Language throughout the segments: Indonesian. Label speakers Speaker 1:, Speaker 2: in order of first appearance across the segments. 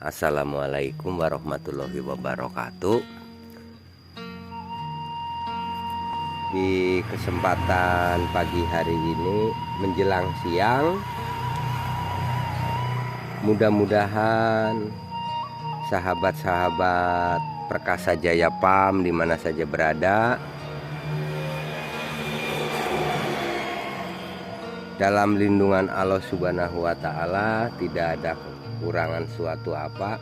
Speaker 1: Assalamualaikum warahmatullahi wabarakatuh. Di kesempatan pagi hari ini menjelang siang, mudah-mudahan sahabat-sahabat Perkasa Jaya PAM di mana saja berada dalam lindungan Allah Subhanahu wa Ta'ala, tidak ada kekurangan suatu apa.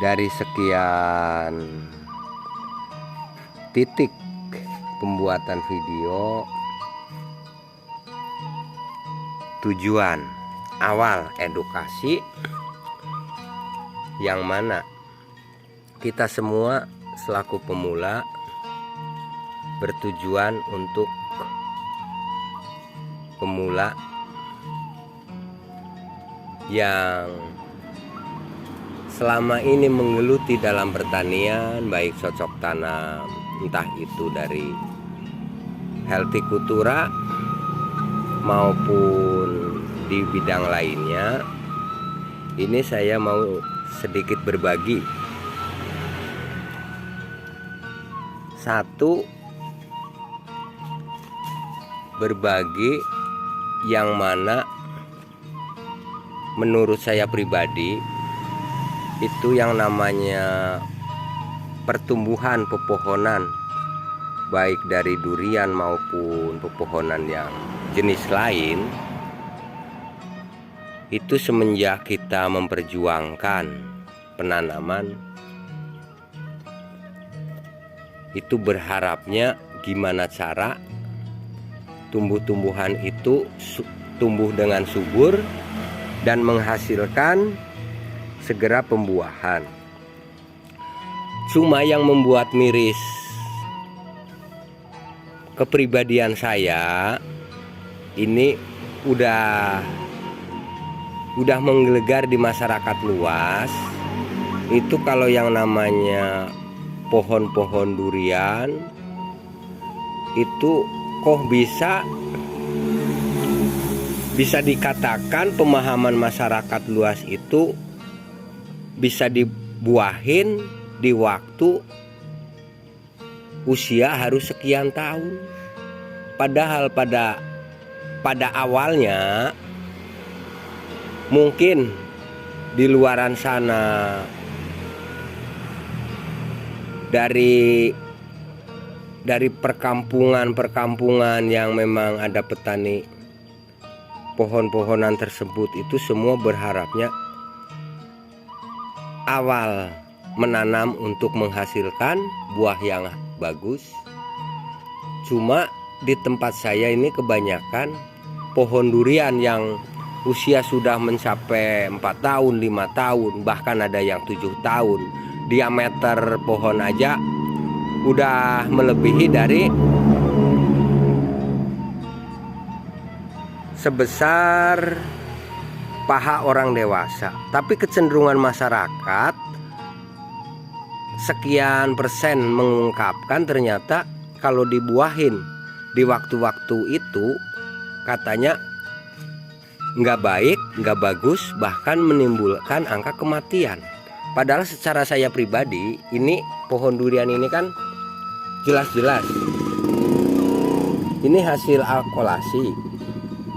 Speaker 1: Dari sekian titik pembuatan video, tujuan awal edukasi yang mana kita semua selaku pemula bertujuan untuk pemula yang selama ini menggeluti dalam pertanian, baik cocok tanam, entah itu dari healthy kultura maupun di bidang lainnya. Ini saya mau sedikit berbagi. Satu, berbagi yang mana menurut saya pribadi itu yang namanya pertumbuhan pepohonan, baik dari durian maupun pepohonan yang jenis lain, itu semenjak kita memperjuangkan penanaman, itu berharapnya gimana cara tumbuh-tumbuhan itu tumbuh dengan subur dan menghasilkan segera pembuahan. Cuma yang membuat miris kepribadian saya ini udah menggelegar di masyarakat luas. Itu kalau yang namanya pohon-pohon durian itu kok bisa dikatakan pemahaman masyarakat luas itu bisa dibuahin di waktu usia harus sekian tahun. Padahal pada awalnya mungkin di luaran sana dari perkampungan yang memang ada petani pohon-pohonan tersebut, itu semua berharapnya awal menanam untuk menghasilkan buah yang bagus. Cuma di tempat saya ini kebanyakan pohon durian yang usia sudah mencapai 4 tahun, 5 tahun, bahkan ada yang 7 tahun. Diameter pohon aja udah melebihi dari sebesar paha orang dewasa. Tapi kecenderungan masyarakat sekian persen mengungkapkan ternyata kalau dibuahin di waktu-waktu itu katanya nggak baik, nggak bagus, bahkan menimbulkan angka kematian. Padahal secara saya pribadi, ini pohon durian ini kan jelas-jelas ini hasil alkolasi.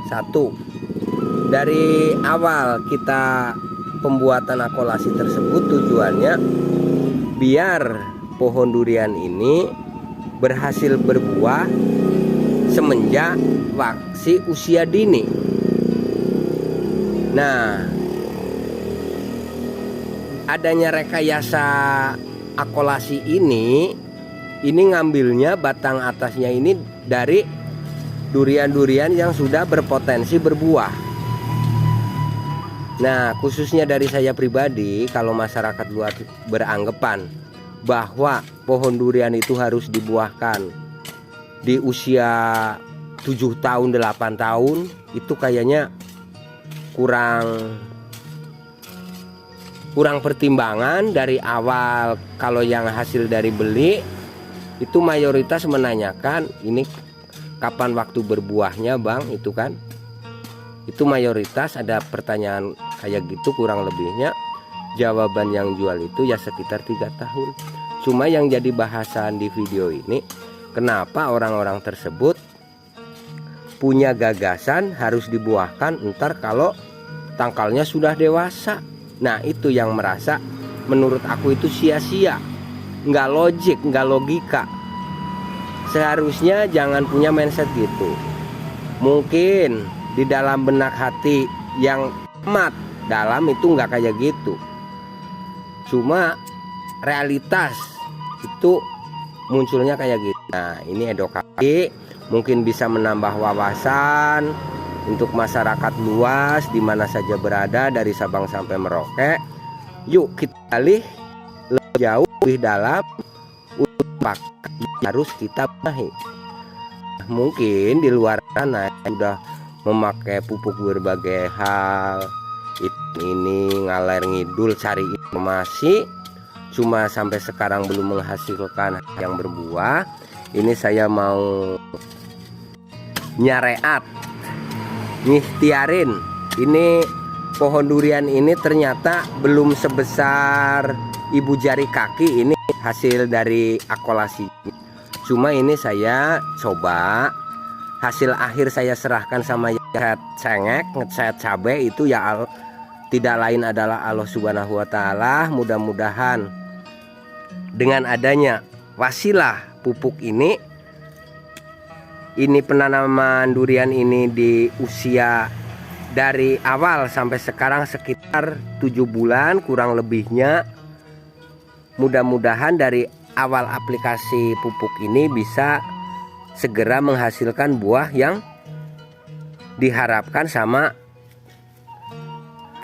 Speaker 1: Satu, dari awal kita pembuatan akolasi tersebut tujuannya biar pohon durian ini berhasil berbuah semenjak waktu usia dini. Nah, adanya rekayasa akolasi ini ngambilnya batang atasnya ini dari durian-durian yang sudah berpotensi berbuah. Nah, khususnya dari saya pribadi, kalau masyarakat luas beranggapan bahwa pohon durian itu harus dibuahkan di usia 7 tahun, 8 tahun, itu kayaknya kurang pertimbangan dari awal. Kalau yang hasil dari beli itu mayoritas menanyakan ini kapan waktu berbuahnya bang, itu kan Itu mayoritas ada pertanyaan kayak gitu, kurang lebihnya jawaban yang jual itu ya sekitar 3 tahun. Cuma yang jadi bahasan di video ini, kenapa orang-orang tersebut punya gagasan harus dibuahkan ntar kalau tangkalnya sudah dewasa. Nah itu yang merasa menurut aku itu sia-sia, nggak logik, nggak logika. Seharusnya jangan punya mindset gitu. Mungkin di dalam benak hati yang amat dalam itu nggak kayak gitu, cuma realitas itu munculnya kayak gitu. Nah ini edukasi mungkin bisa menambah wawasan untuk masyarakat luas di mana saja berada dari Sabang sampai Merauke. Yuk kita alih lebih jauh, lebih dalam, untuk harus kita benahi. Mungkin di luar sana sudah memakai pupuk berbagai hal, ini ngalir ngidul cari informasi, cuma sampai sekarang belum menghasilkan yang berbuah. Ini saya mau nyareat, ngikhtiarin. Ini pohon durian ini ternyata belum sebesar ibu jari kaki. Ini hasil dari akolasi. Cuma ini saya coba, hasil akhir saya serahkan sama yang cengek, ngecat cabai itu ya tidak lain adalah Allah Subhanahu wa Ta'ala. Mudah-mudahan dengan adanya wasilah pupuk ini penanaman durian ini di usia dari awal sampai sekarang sekitar 7 bulan kurang lebihnya. Mudah-mudahan dari awal aplikasi pupuk ini bisa segera menghasilkan buah yang diharapkan sama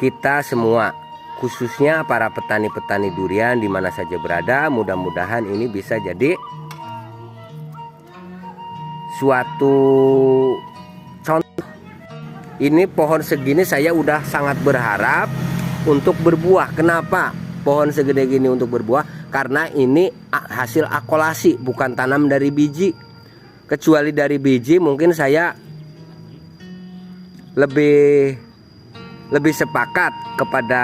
Speaker 1: kita semua, khususnya para petani-petani durian di mana saja berada. Mudah-mudahan ini bisa jadi suatu contoh. Ini pohon segini saya udah sangat berharap untuk berbuah. Kenapa pohon segede gini untuk berbuah? Karena ini hasil akolasi, bukan tanam dari biji. Kecuali dari biji mungkin saya lebih sepakat kepada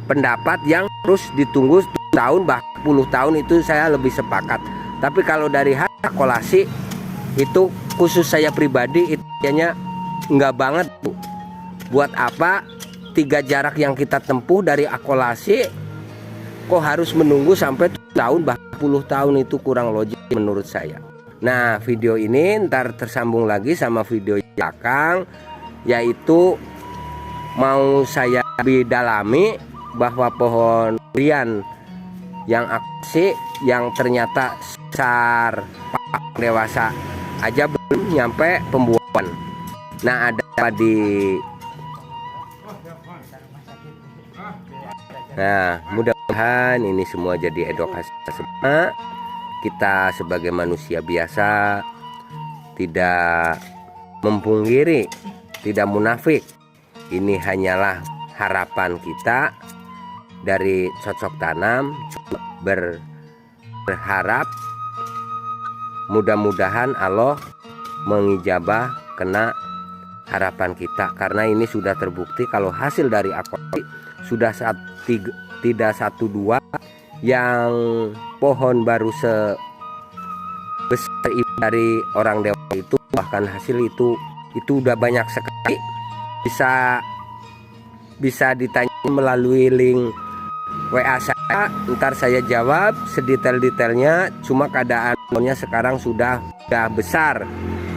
Speaker 1: pendapat yang terus ditunggu tahun bahkan 10 tahun, itu saya lebih sepakat. Tapi kalau dari hasil akolasi itu khusus saya pribadi itu kayaknya enggak banget Bu. Buat apa 3 jarak yang kita tempuh dari akolasi kok harus menunggu sampai 7 tahun bahkan 10 tahun? Itu kurang logis menurut saya. Nah video ini ntar tersambung lagi sama video belakang, yaitu mau saya lebih dalami bahwa pohon durian yang aksi yang ternyata besar dewasa aja belum nyampe pembuahan. Nah ada di mudah-mudahan ini semua jadi edukasi semua. Kita sebagai manusia biasa tidak memungkiri, tidak munafik. Ini hanyalah harapan kita dari cocok tanam. Berharap mudah-mudahan Allah mengijabah kena harapan kita, karena ini sudah terbukti kalau hasil dari akolasi sudah tidak 1-2 yang pohon baru sebesar dari orang dewasa itu, bahkan hasil itu udah banyak sekali. Bisa ditanya melalui link WA saya, ntar saya jawab sedetail-detailnya. Cuma keadaannya sekarang sudah besar,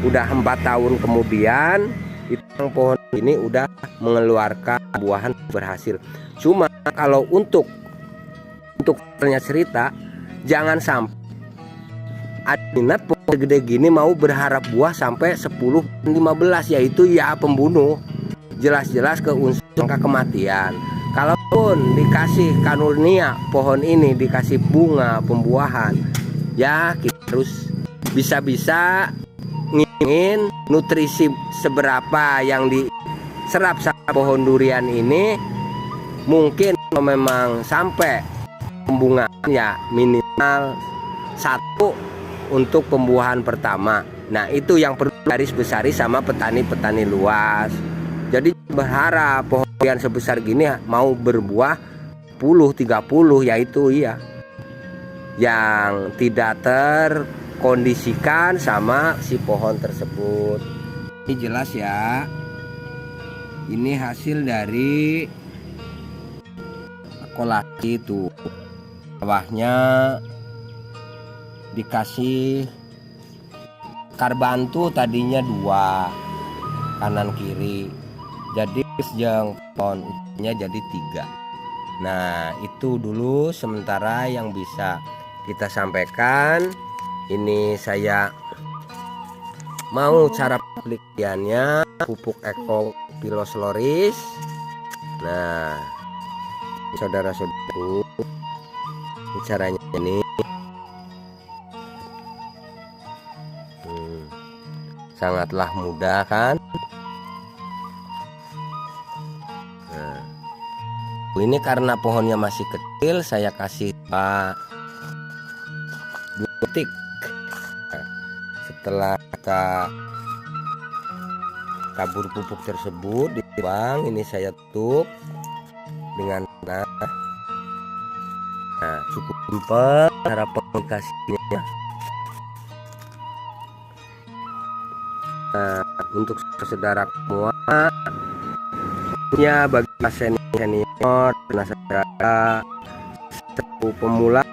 Speaker 1: udah 4 tahun kemudian itu pohon ini udah mengeluarkan buahan berhasil. Cuma kalau untuk cerita, jangan sampai ada minat pohon segede gini mau berharap buah sampai 10-15, yaitu ya pembunuh. Jelas-jelas ke unsur angka kematian. Kalaupun dikasih karunia pohon ini dikasih bunga pembuahan, ya kita harus bisa-bisa ngingin nutrisi seberapa yang diserap sama pohon durian ini. Mungkin kalau memang sampai pembungaan ya minimal 1 untuk pembuahan pertama. Nah itu yang perlu garis besari sama petani-petani luas. Jadi berharap pohon durian sebesar gini mau berbuah 10-30, yaitu iya, yang tidak terkondisikan sama si pohon tersebut. Ini jelas ya, ini hasil dari akolasi itu. Bawahnya dikasih karbantu tadinya 2 kanan kiri, jadi yang pohonnya jadi 3. Nah itu dulu sementara yang bisa kita sampaikan. Ini saya mau cara penelitiannya pupuk Ecophyllosloris. Nah saudara-saudaraku, ini caranya ini. Sangatlah mudah kan. Nah, ini karena pohonnya masih kecil, saya kasih 2 detik. Nah, setelah kita tabur pupuk tersebut di lubang ini, saya tutup dengan tanah. Nah cukup simpel cara pengaplikasinya. Nah, untuk saudara semua ya, bagi senior dan saudara sepuh pemula,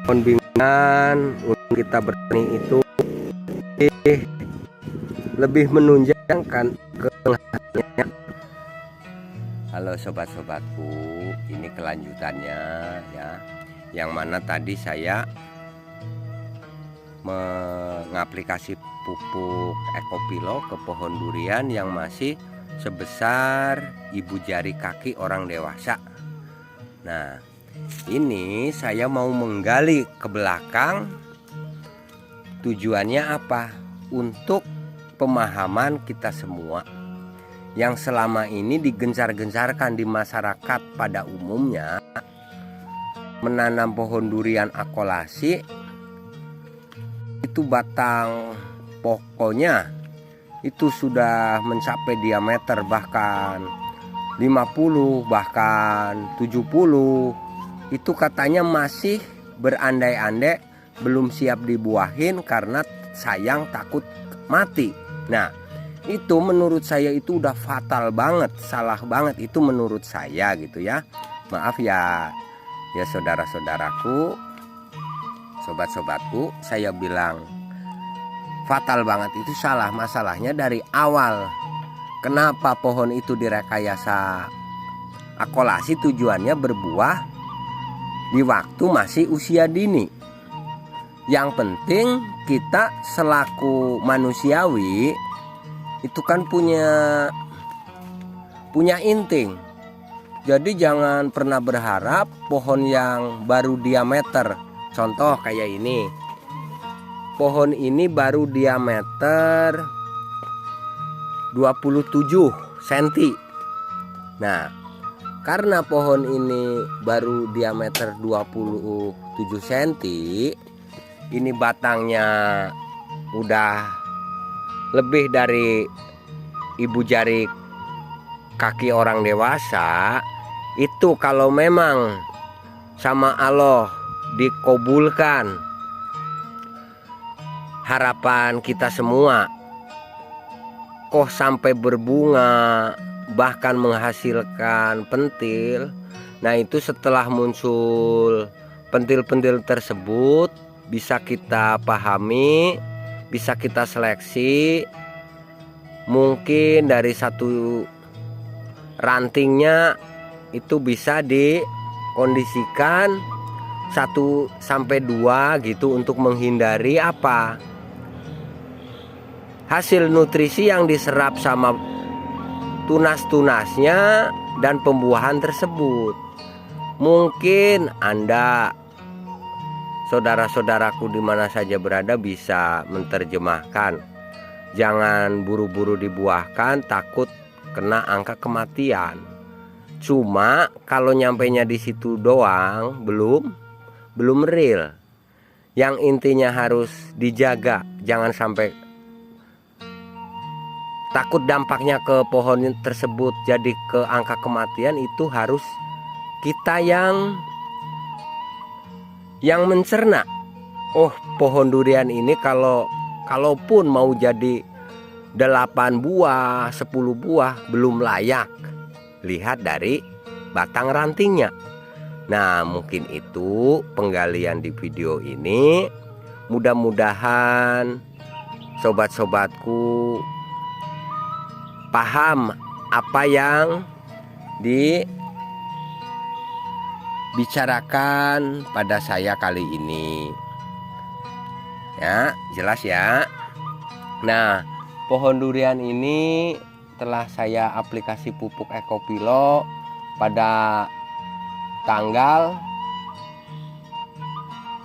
Speaker 1: mohon bimbingan untuk kita bertani itu lebih menunjangkan kehasilnya. Halo sobat-sobatku, ini kelanjutannya ya, yang mana tadi saya mengaplikasi pupuk Ecophylo ke pohon durian yang masih sebesar ibu jari kaki orang dewasa. Nah ini saya mau menggali ke belakang. Tujuannya apa? Untuk pemahaman kita semua yang selama ini digencar-gencarkan di masyarakat pada umumnya, menanam pohon durian akolasi itu batang pokoknya itu sudah mencapai diameter bahkan 50 bahkan 70. Itu katanya masih berandai-andai belum siap dibuahin karena sayang takut mati. Nah itu menurut saya itu udah fatal banget, salah banget itu menurut saya gitu ya. Maaf ya saudara-saudaraku, sobat-sobatku, saya bilang fatal banget itu salah. Masalahnya dari awal. Kenapa pohon itu direkayasa akolasi? Tujuannya berbuah di waktu masih usia dini. Yang penting kita selaku manusiawi itu kan punya inting. Jadi jangan pernah berharap pohon yang baru diameter, contoh kayak ini, pohon ini baru diameter 27 cm. Nah karena pohon ini baru diameter 27 cm, ini batangnya udah lebih dari ibu jari kaki orang dewasa. Itu kalau memang sama Allah dikabulkan harapan kita semua, kok sampai berbunga bahkan menghasilkan pentil. Nah itu setelah muncul pentil-pentil tersebut bisa kita pahami, bisa kita seleksi. Mungkin dari satu rantingnya itu bisa dikondisikan 1-2 gitu untuk menghindari apa? Hasil nutrisi yang diserap sama tunas-tunasnya dan pembuahan tersebut. Mungkin Anda, saudara-saudaraku di mana saja berada, bisa menerjemahkan. Jangan buru-buru dibuahkan, takut kena angka kematian. Cuma kalau nyampainya di situ doang belum real. Yang intinya harus dijaga, jangan sampai takut dampaknya ke pohon tersebut jadi ke angka kematian, itu harus kita yang mencerna. Oh, pohon durian ini kalaupun mau jadi 8 buah, 10 buah belum layak. Lihat dari batang rantingnya. Nah, mungkin itu penggalian di video ini. Mudah-mudahan sobat-sobatku paham apa yang dibicarakan pada saya kali ini. Ya, jelas ya. Nah, pohon durian ini telah saya aplikasi pupuk Ekopilo pada tanggal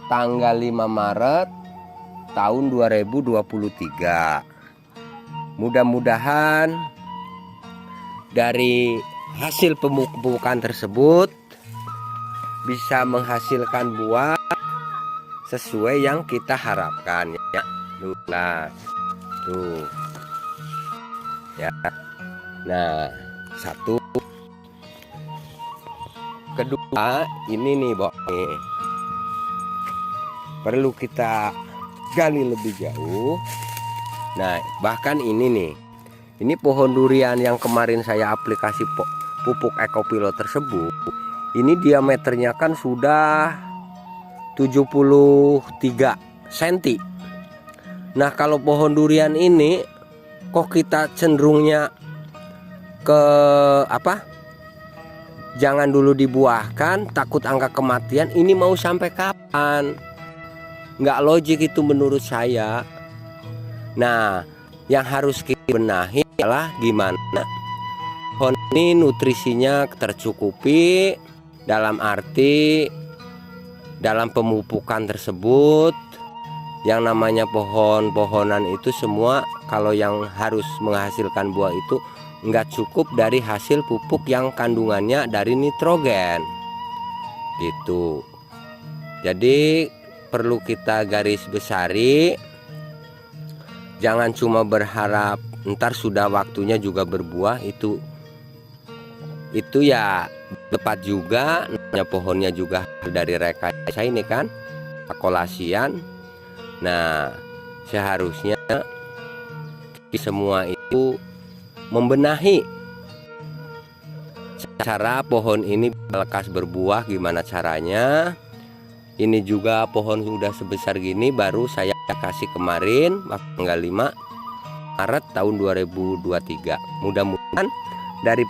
Speaker 1: 5 Maret tahun 2023. Mudah-mudahan dari hasil pemupukan tersebut bisa menghasilkan buah sesuai yang kita harapkan ya. Tuh ya. Nah, satu. Kedua, ini nih perlu kita gali lebih jauh. Nah, bahkan ini pohon durian yang kemarin saya aplikasi pupuk Ekopilo tersebut, ini diameternya kan sudah 73 cm. Nah, kalau pohon durian ini kok kita cenderungnya ke jangan dulu dibuahkan, takut angka kematian. Ini mau sampai kapan? Nggak logik itu menurut saya. Nah, yang harus kita benahi adalah gimana pohon ini nutrisinya tercukupi, dalam arti dalam pemupukan tersebut. Yang namanya pohon-pohonan itu semua kalau yang harus menghasilkan buah itu nggak cukup dari hasil pupuk yang kandungannya dari nitrogen gitu. Jadi perlu kita garis besari, jangan cuma berharap ntar sudah waktunya juga berbuah. Itu ya tepat juga, namanya pohonnya juga dari rekayasa ini kan, akolasian. Nah, seharusnya semua itu membenahi cara pohon ini lekas berbuah, gimana caranya. Ini juga pohon sudah sebesar gini baru saya kasih kemarin tanggal 5 Maret tahun 2023. Mudah-mudahan dari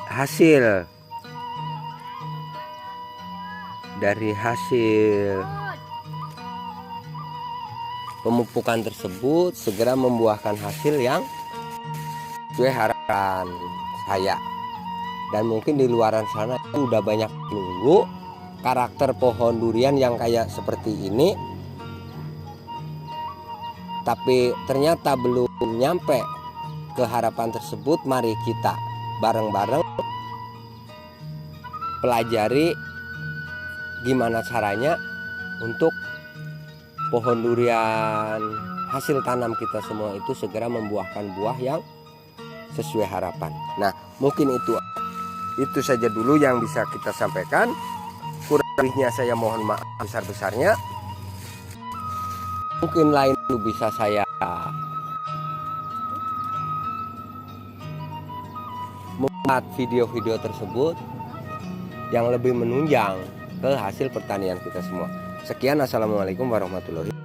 Speaker 1: hasil pemupukan tersebut segera membuahkan hasil yang sesuai harapan saya. Dan mungkin di luaran sana itu udah banyak nunggu karakter pohon durian yang kayak seperti ini, tapi ternyata belum nyampe ke harapan tersebut. Mari kita bareng-bareng pelajari gimana caranya untuk pohon durian hasil tanam kita semua itu segera membuahkan buah yang sesuai harapan. Nah, mungkin itu saja dulu yang bisa kita sampaikan. Kurang lebihnya saya mohon maaf besar-besarnya. Mungkin lain itu bisa saya membuat video-video tersebut yang lebih menunjang ke hasil pertanian kita semua. Sekian, assalamualaikum warahmatullahi wabarakatuh.